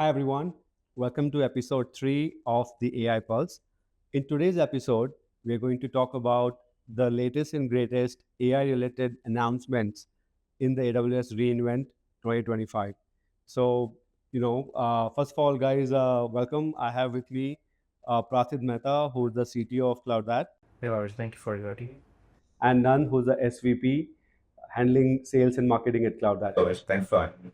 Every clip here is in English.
Hi everyone, welcome to episode 3 of the AI Pulse. In today's episode, we're going to talk about the latest and greatest AI related announcements in the AWS reInvent 2025. So, first of all, guys, welcome. I have with me Prathid Mehta, who's the CTO of CloudAt, Hey, Lars, thank you for inviting me. and Nan, who's the SVP handling sales and marketing at CloudAt. Always, thanks for having me.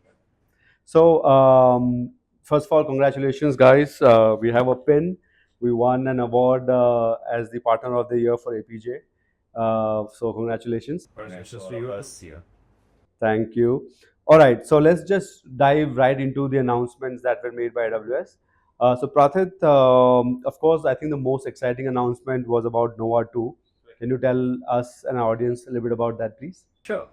So, first of all, congratulations, guys. We have a pin. We won an award as the partner of the year for APJ. So, congratulations. Congratulations to you. Us here. Thank you. All right. So, let's just dive right into the announcements that were made by AWS. So, Prathit, of course, I think the most exciting announcement was about Nova 2. Can you tell us and our audience a little bit about that, please? Sure.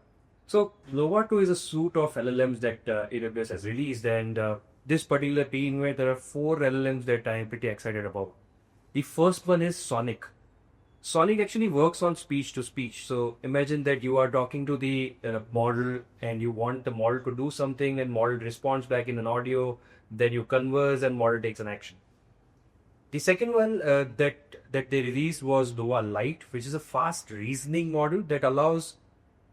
So, Nova 2 is a suite of LLMs that AWS has released, and this particular team where there are four LLMs that I am pretty excited about. The first one is Sonic. Sonic actually works on speech to speech. So, imagine that you are talking to the model and you want the model to do something, and model responds back in an audio. Then you converse, and model takes an action. The second one that they released was Nova Lite, which is a fast reasoning model that allows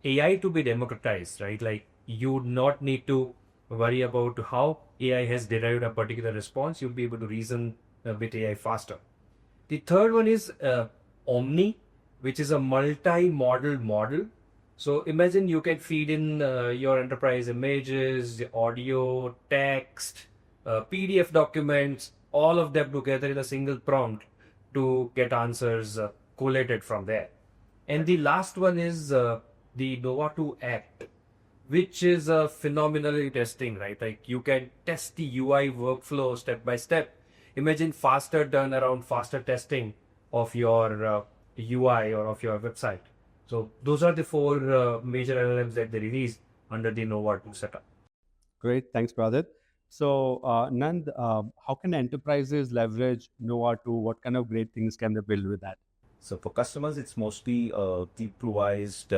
AI to be democratized, right? Like you would not need to worry about how AI has derived a particular response. You'll be able to reason with AI faster. The third one is Omni, which is a multi-model model. So imagine you can feed in your enterprise images, audio, text, PDF documents, all of them together in a single prompt to get answers collated from there. And the last one is the Nova 2 Act, which is phenomenally testing, right? Like you can test the UI workflow step by step. Imagine faster turnaround, faster testing of your UI or of your website. So those are the four major LLMs that they released under the Nova 2 setup. Great. Thanks, Prathit. So, Nand, how can enterprises leverage Nova 2? What kind of great things can they build with that? So for customers, it's mostly improvised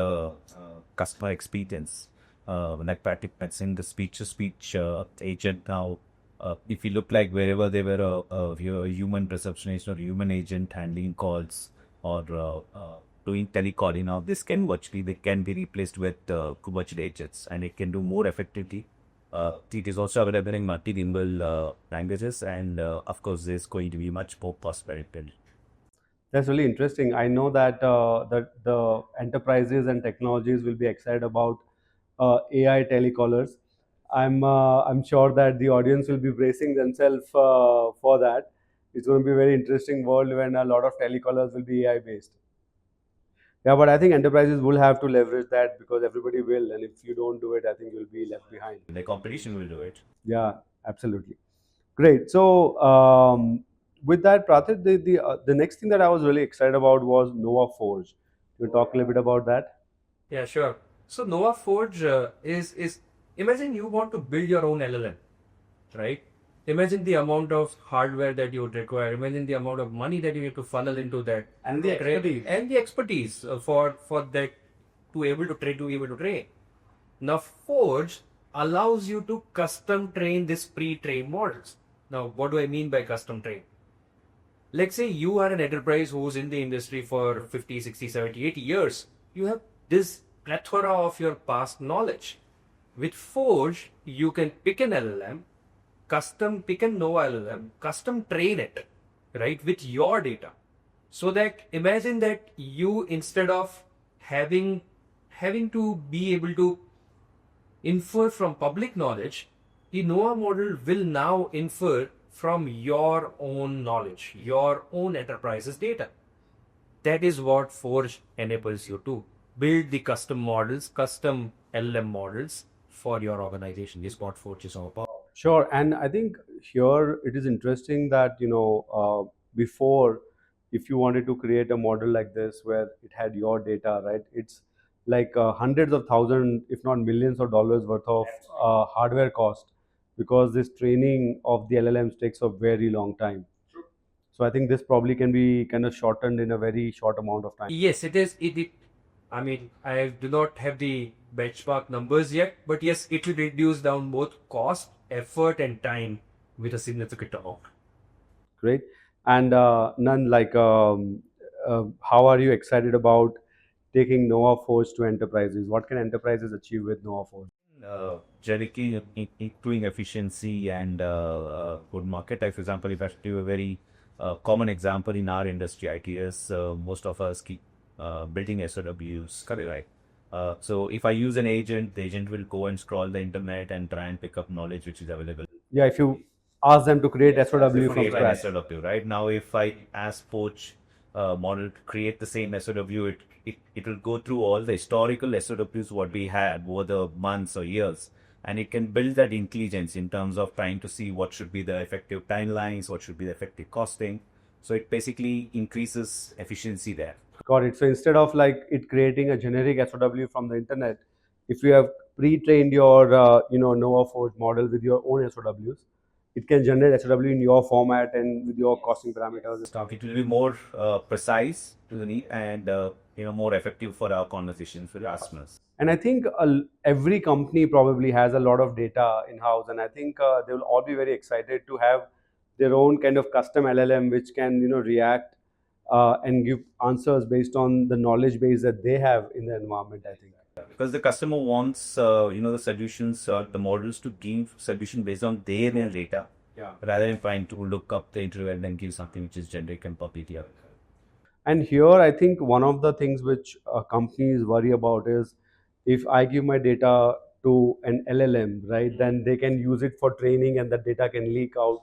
customer experience. Like Patrick mentioned, the speech-to-speech agent now, if you look like wherever there were a human receptionist or human agent handling calls or doing telecalling, now this can they can be replaced with virtual agents, and it can do more effectively. It is also available in multilingual languages, and of course, there's going to be much more cost-effective. That's really interesting. I know that the enterprises and technologies will be excited about AI telecallers. I'm sure that the audience will be bracing themselves for that. It's going to be a very interesting world when a lot of telecallers will be AI based. Yeah, but I think enterprises will have to leverage that because everybody will, and if you don't do it, I think you'll be left behind. The competition will do it. Yeah, absolutely. Great. So with that, Prathit, the next thing that I was really excited about was Nova Forge. Can you talk a little bit about that? Yeah, sure. So Nova Forge is imagine you want to build your own LLM, right? Imagine the amount of hardware that you would require. Imagine the amount of money that you need to funnel into that, And the expertise. and the expertise for that to able to train. Now Forge allows you to custom train these pre-trained models. Now, what do I mean by custom train? Let's say you are an enterprise who's in the industry for 50, 60, 70, 80 years. You have this plethora of your past knowledge. With Forge, you can pick an LLM, pick a Nova LLM, custom train it, right, with your data. So that imagine that you, instead of having to be able to infer from public knowledge, the Nova model will now infer from your own knowledge, your own enterprise's data. That is what Forge enables you to build the custom models, custom LLM models for your organization. This is what Forge is all about. Sure, and I think here it is interesting that before, if you wanted to create a model like this where it had your data, right? It's like hundreds of thousands, if not millions of dollars worth of hardware cost because this training of the LLMs takes a very long time. So I think this probably can be kind of shortened in a very short amount of time. Yes, it is. I mean, I do not have the benchmark numbers yet, but yes, it will reduce down both cost, effort, and time with a significant amount. Great. And none like how are you excited about taking Nova Forge to enterprises? What can enterprises achieve with Nova Forge? Generally improving efficiency and good market. Like, for example, if I have to give a very common example in our industry, ITS, most of us keep building SOWs, correct, right? So if I use an agent, the agent will go and scroll the internet and try and pick up knowledge which is available. Yeah, if you ask them to create SOW from Create an scratch. SOW, right? Now, if I ask Poach model to create the same SOW, it will go through all the historical SOWs what we had over the months or years, and it can build that intelligence in terms of trying to see what should be the effective timelines, what should be the effective costing. So it basically increases efficiency there. Got it. So instead of like it creating a generic SOW from the internet, if you have pre-trained your Nova Forge model with your own SOWs, it can generate SOW in your format and with your costing parameters. Stuff. It will be more precise to the need and more effective for our conversations with customers. And I think every company probably has a lot of data in house, and I think they will all be very excited to have their own kind of custom LLM which can react and give answers based on the knowledge base that they have in the environment. I think. Because the customer wants the solutions, the models to give solution based on their data, rather than trying to look up the interval and then give something which is generic and publicly available. And here, I think one of the things which companies worry about is if I give my data to an LLM, right, then they can use it for training and the data can leak out.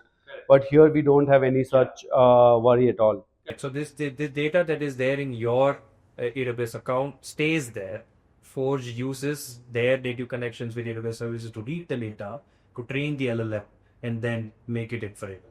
But here we don't have any such worry at all. So the data that is there in your AWS account stays there. Forge uses their native connections with AWS services to read the data, to train the LLM, and then make it inferable.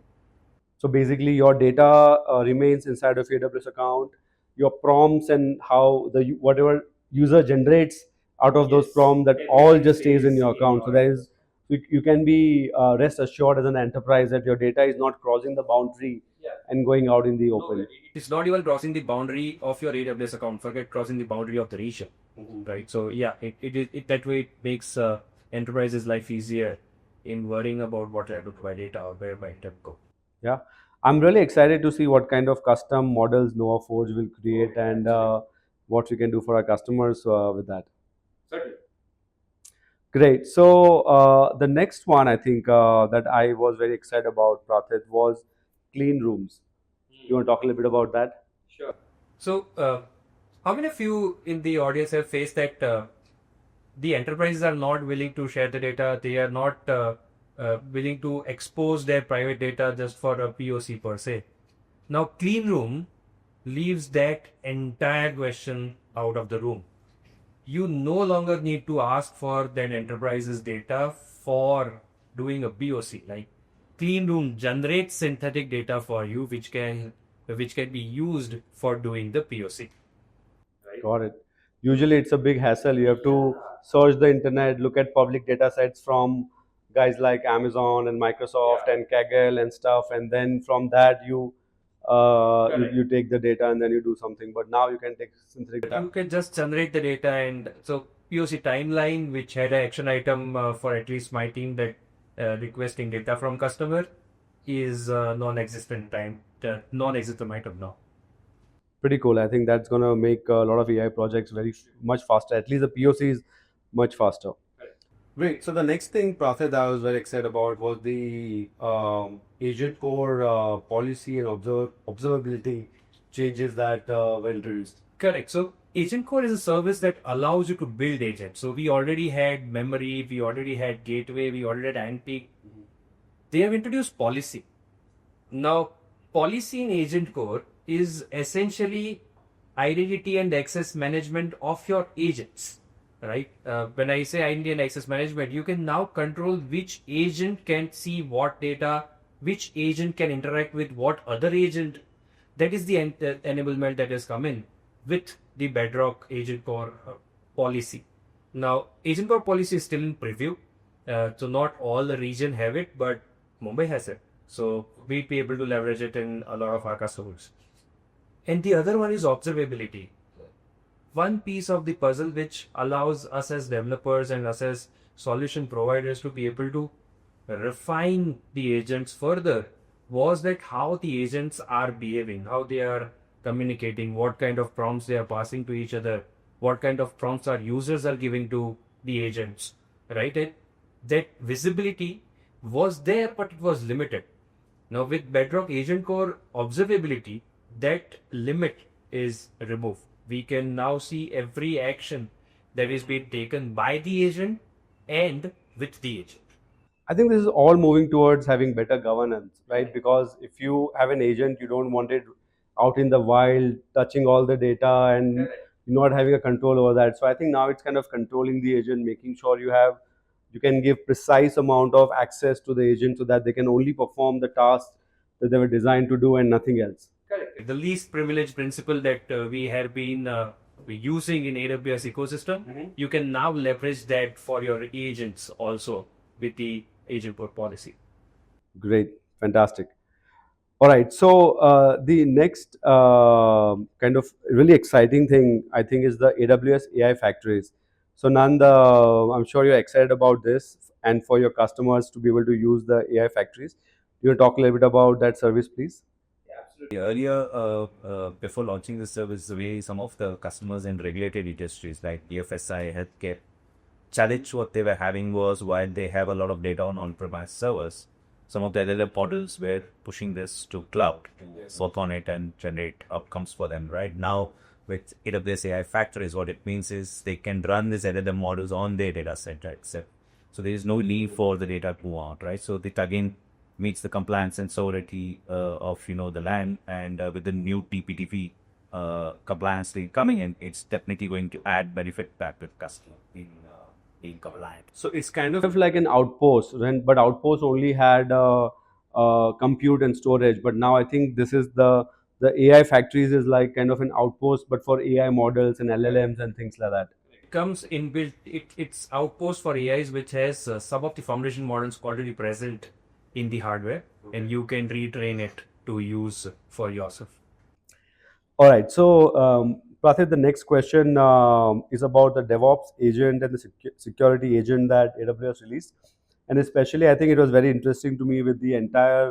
So basically, your data remains inside of your AWS account. Your prompts and how the whatever user generates out of those prompts, that all just stays in your account. So there is you can be rest assured as an enterprise that your data is not crossing the boundary and going out in the open. It's not even crossing the boundary of your AWS account. Forget crossing the boundary of the region, right? So yeah, it that way it makes enterprises' life easier in worrying about what I do to my data or where my data go. Yeah, I'm really excited to see what kind of custom models Nova Forge will create and what we can do for our customers with that. Certainly. Great. So the next one I think that I was very excited about, Prathit, was clean rooms. You want to talk a little bit about that? Sure. So, how many of you in the audience have faced that the enterprises are not willing to share the data? They are not willing to expose their private data just for a POC per se. Now, clean room leaves that entire question out of the room. You no longer need to ask for that enterprise's data for doing a POC. Like clean room generates synthetic data for you, which can be used for doing the POC. Right? Got it. Usually it's a big hassle. You have to search the internet, look at public data sets from guys like Amazon and Microsoft and Kaggle and stuff, and then from that you take the data and then you do something. But now you can take synthetic data. You can just generate the data, and so POC timeline, which had an action item for at least my team that requesting data from customer, is non-existent item now. Pretty cool. I think that's gonna make a lot of AI projects very much faster. At least the POC is much faster. Great. So the next thing, Prathit, I was very excited about was the agent core policy and observability changes that were introduced. Correct. So Agent Core is a service that allows you to build agents. So we already had memory, we already had gateway, we already had ANPI. They have introduced policy. Now, policy in Agent Core is essentially identity and access management of your agents. Right? When I say identity and access management, you can now control which agent can see what data, which agent can interact with what other agent. That is the enablement that has come in with the Bedrock Agent Core policy. Now, Agent Core policy is still in preview, so not all the region have it, but Mumbai has it. So we'd be able to leverage it in a lot of our customers. And the other one is observability. One piece of the puzzle which allows us as developers and us as solution providers to be able to refine the agents further was that how the agents are behaving, how they are communicating, what kind of prompts they are passing to each other, what kind of prompts our users are giving to the agents, right? And that visibility was there, but it was limited. Now, with Bedrock Agent Core observability, that limit is removed. We can now see every action that is being taken by the agent and with the agent. I think this is all moving towards having better governance, right? Because if you have an agent, you don't want it out in the wild, touching all the data and not having a control over that. So I think now it's kind of controlling the agent, making sure you can give precise amount of access to the agent so that they can only perform the tasks that they were designed to do and nothing else. Correct. The least privilege principle that we have been using in AWS ecosystem, you can now leverage that for your agents also with the agent port policy. Great, fantastic. All right. So the next kind of really exciting thing I think is the AWS AI factories. So Nand, I'm sure you're excited about this, and for your customers to be able to use the AI factories. You want to talk a little bit about that service, please? Earlier, before launching the service, the way some of the customers in regulated industries like BFSI, healthcare, challenge what they were having was while they have a lot of data on on-premise servers, some of the LLM models were pushing this to cloud, work on it and generate outcomes for them. Right now, with AWS AI Factories, what it means is they can run these LLM models on their data center itself. So there is no need for the data to move out, right? So it again meets the compliance and sovereignty of the land, and with the new TPTV compliance thing coming in, it's definitely going to add benefit back to the customer in being compliant. So it's kind of like an outpost, but outpost only had compute and storage. But now I think this is the AI factories is like kind of an outpost, but for AI models and LLMs and things like that. Comes inbuilt, it's outpost for AIs which has some of the foundation models already present in the hardware, and you can retrain it to use for yourself. All right. So, Prathit, the next question is about the DevOps agent and the security agent that AWS released. And especially, I think it was very interesting to me with the entire,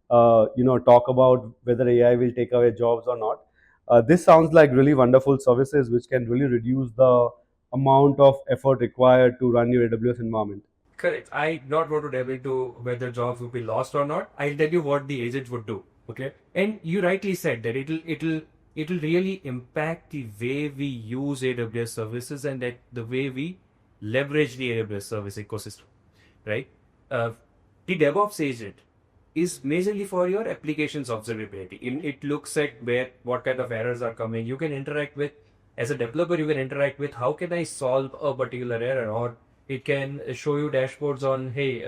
talk about whether AI will take away jobs or not. This sounds like really wonderful services which can really reduce the amount of effort required to run your AWS environment. Correct. I not want to delve into whether jobs will be lost or not. I'll tell you what the agent would do. Okay. And you rightly said that it'll really impact the way we use AWS services and that the way we leverage the AWS service ecosystem. Right? Uh, the DevOps agent is majorly for your applications observability. It looks at what kind of errors are coming. You can interact with, as a developer, you can interact with how can I solve a particular error, or it can show you dashboards on, hey,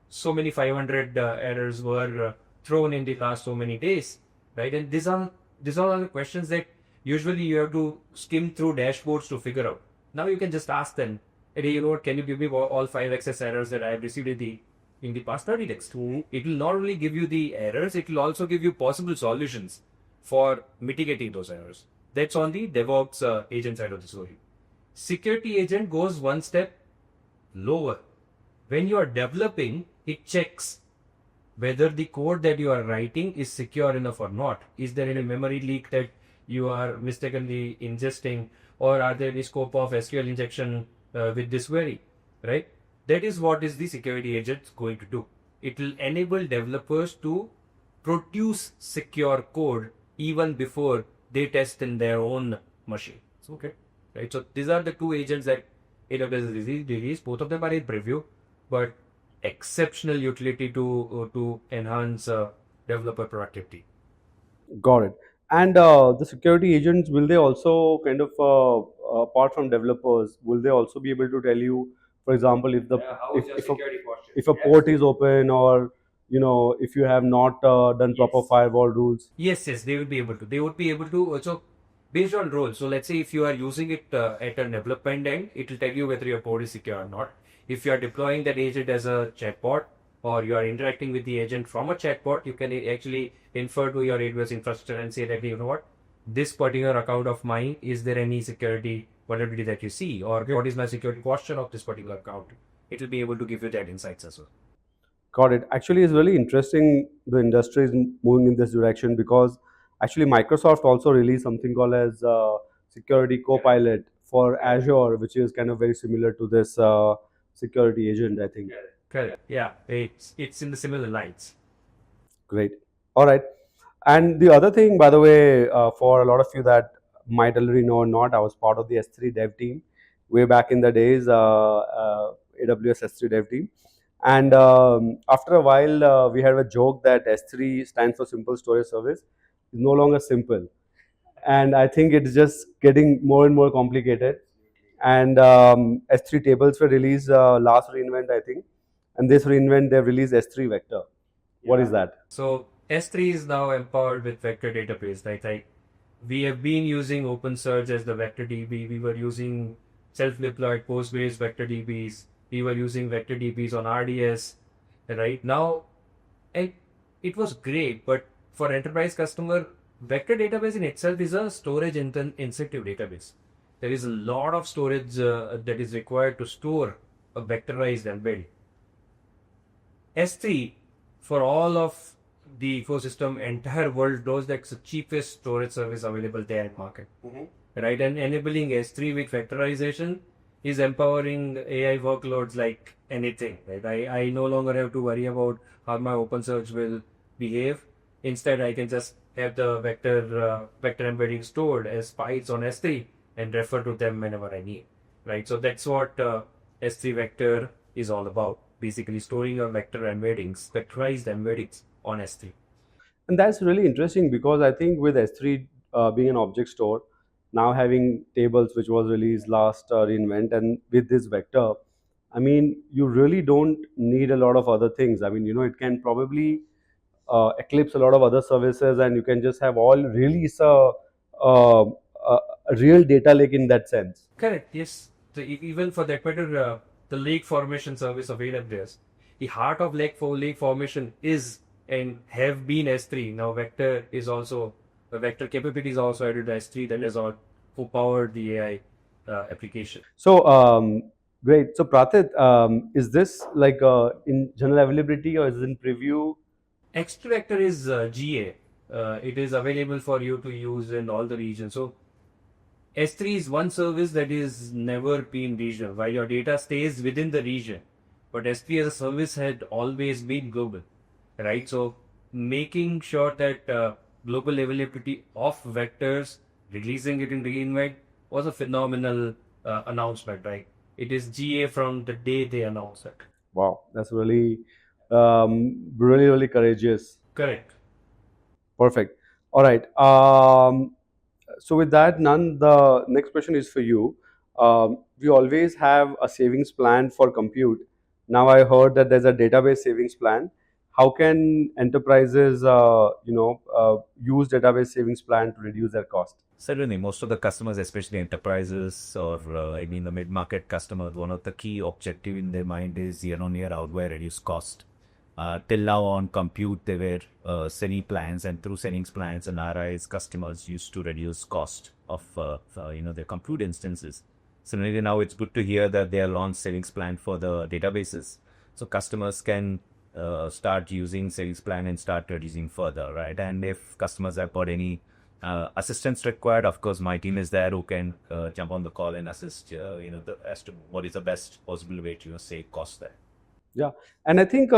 so many 500 errors were thrown in the last so many days, right? And these are the questions that usually you have to skim through dashboards to figure out. Now you can just ask them, hey, you know what, can you give me all 5 excess errors that I have received in the past 30 days? It will not only give you the errors, it will also give you possible solutions for mitigating those errors. That's on the DevOps agent side of the story. Security agent goes one step lower. When you are developing, it checks whether the code that you are writing is secure enough or not. Is there any memory leak that you are mistakenly ingesting, or are there any scope of SQL injection with this query, right? That is what is the security agent going to do. It will enable developers to produce secure code even before they test in their own machine. Okay, right? So these are the two agents that AWS has released. Both of them are in preview, but exceptional utility to enhance developer productivity. Got it. And the security agents, will they also kind of, apart from developers, will they also be able to tell you, for example, if the How is your security posture? if a port is open, or if you have not done proper Yes. firewall rules? Yes, they will be able to. They would be able to also, based on role. So let's say if you are using it at a development end, it will tell you whether your code is secure or not. If you are deploying that agent as a chatbot, or you are interacting with the agent from a chatbot, you can actually infer to your AWS infrastructure and say that, you know what, this particular account of mine, is there any security vulnerability that you see, or what is my security posture of this particular account? It will be able to give you that insights as well. Got it. Actually, it's really interesting. The industry is moving in this direction because actually Microsoft also released something called as Security Copilot for Azure, which is kind of very similar to this security agent, I think. Correct. Yeah, it's in the similar lines. Great. All right. And the other thing, by the way, for a lot of you that might already know or not, I was part of the S3 dev team way back in the days, AWS S3 dev team. And after a while, we had a joke that S3 stands for Simple Storage Service. It's no longer simple. And I think it's just getting more and more complicated. And S3 tables were released last reinvent, I think. And this reinvent, they've released S3 Vector. What is that? So S3 is now empowered with vector database. Like we have been using OpenSearch as the vector DB. We were using self-deployed Postgres vector DBs. We were using vector DBs on RDS. Right now, it, it was great, but for enterprise customer, vector database in itself is a storage intensive database. There is a lot of storage that is required to store a vectorized embedding. S3 for all of the ecosystem, entire world knows that's the cheapest storage service available there in market. Right? And enabling S3 with vectorization is empowering AI workloads like anything. Right? I no longer have to worry about how my OpenSearch will behave. Instead, I can just have the vector embedding stored as bytes on S3 and refer to them whenever I need. Right? So that's what S3 vector is all about. Basically, storing your vector embeddings, vectorized embeddings on S3. And that's really interesting because I think with S3 being an object store, now having tables, which was released last reinvent, and with this vector, I mean, you really don't need a lot of other things. I mean, it can probably eclipse a lot of other services, and you can just have all really uh, a real data lake in that sense. Correct. Yes. Even for that matter, the lake formation service of AWS, the heart of lake formation is and have been S3. Now vector is also the vector capability is also added to S3. That is all who powered the AI application. So, great. So, Pratit, is this like in general availability or is it in preview? X2 vector is GA. It is available for you to use in all the regions. So S3 is one service that is never been regional, while your data stays within the region. But S3 as a service had always been global, right? So making sure that global availability of vectors, releasing it in the invite was a phenomenal announcement, right? It is GA from the day they announced it. Wow, that's really, really courageous. Correct. Perfect. All right. So with that, Nan, the next question is for you. We always have a savings plan for compute. Now I heard that there's a database savings plan. How can enterprises, use database savings plan to reduce their cost? Certainly, most of the customers, especially enterprises or the mid-market customers, one of the key objective in their mind is year-on-year outwear reduce cost. Till now on compute, there were selling plans, and through selling plans and RIs, customers used to reduce cost of their compute instances. Similarly, now it's good to hear that they are launched savings plan for the databases, so customers can start using savings plan and start reducing further, right? And if customers have got any assistance required, of course, my team is there who can jump on the call and assist, as to what is the best possible way to save cost there. Yeah, and I think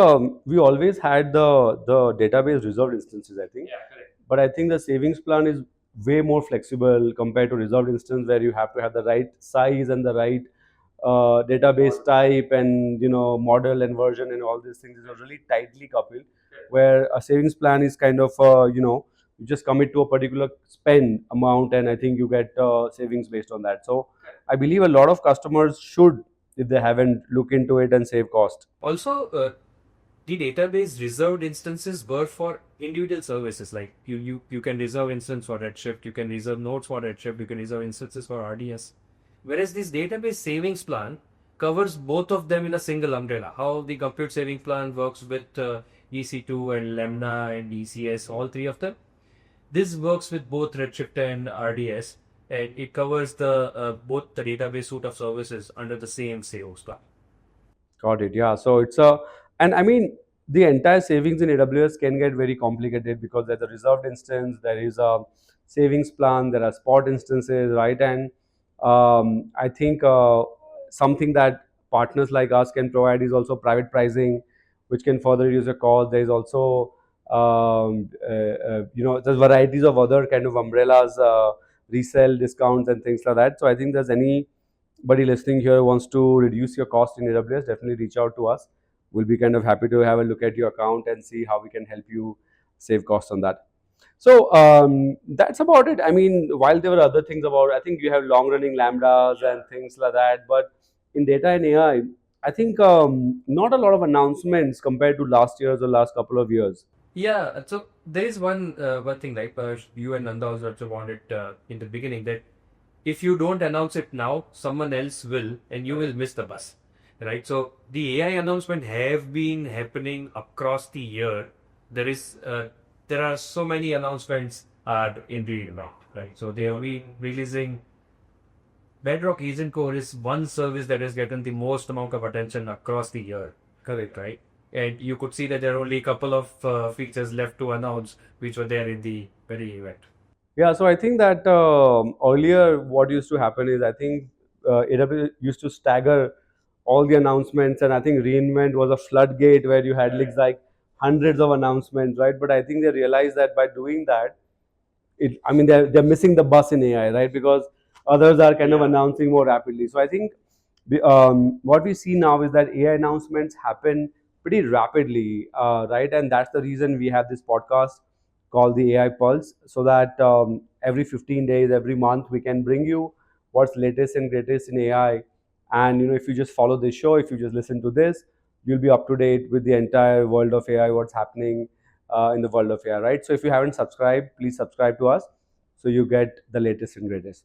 we always had the database reserved instances, I think. Correct. But I think the savings plan is way more flexible compared to reserved instance where you have to have the right size and the right database type and model and version and all these things are really tightly coupled. Where a savings plan is kind of you just commit to a particular spend amount and I think you get savings based on that. So I believe a lot of customers should, if they haven't, look into it and save cost. Also, the database reserved instances were for individual services. Like you can reserve instance for Redshift, you can reserve nodes for Redshift, you can reserve instances for RDS. Whereas this database savings plan covers both of them in a single umbrella. How the compute saving plan works with EC2 and Lemna and ECS, all three of them. This works with both Redshift and RDS, and it covers the both the database suite of services under the same savings plan. Got it. Yeah. So it's a, and I mean, the entire savings in AWS can get very complicated because there's a reserved instance, there is a savings plan, there are spot instances, right? And I think something that partners like us can provide is also private pricing, which can further reduce the cost. There is also there's varieties of other kind of umbrellas, resell discounts and things like that. So I think there's anybody listening here wants to reduce your cost in AWS, definitely reach out to us. We'll be kind of happy to have a look at your account and see how we can help you save costs on that. So that's about it. I mean, while there were other things about, I think you have long running lambdas and things like that, but in data and AI, I think not a lot of announcements compared to last year's or last couple of years. Yeah, so there is one thing like you and Nanda also wanted in the beginning that if you don't announce it now, someone else will, and you will miss the bus, right? So the AI announcement have been happening across the year. There is there are so many announcements are in the now, right? So they have been releasing Bedrock Agent Core is one service that has gotten the most amount of attention across the year. Correct, right? And you could see that there are only a couple of features left to announce, which were there in the very event. Yeah, so I think that earlier what used to happen is I think AWS used to stagger all the announcements, and I think reInvent was a floodgate where you had like hundreds of announcements, right? But I think they realized that by doing that, I mean, they're missing the bus in AI, right? Because others are kind of announcing more rapidly. So I think what we see now is that AI announcements happen pretty rapidly, right? And that's the reason we have this podcast called the AI Pulse, so that every 15 days, every month, we can bring you what's latest and greatest in AI. And if you just follow this show, if you just listen to this, you'll be up to date with the entire world of AI, what's happening in the world of AI, right? So if you haven't subscribed, please subscribe to us so you get the latest and greatest.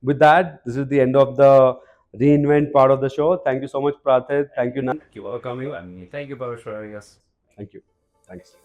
With that, this is the end of the reinvent part of the show. Thank you so much, Prathit. Thank you. Thank you for coming. Thank you, Pavish, for having us. Thank you. Thanks.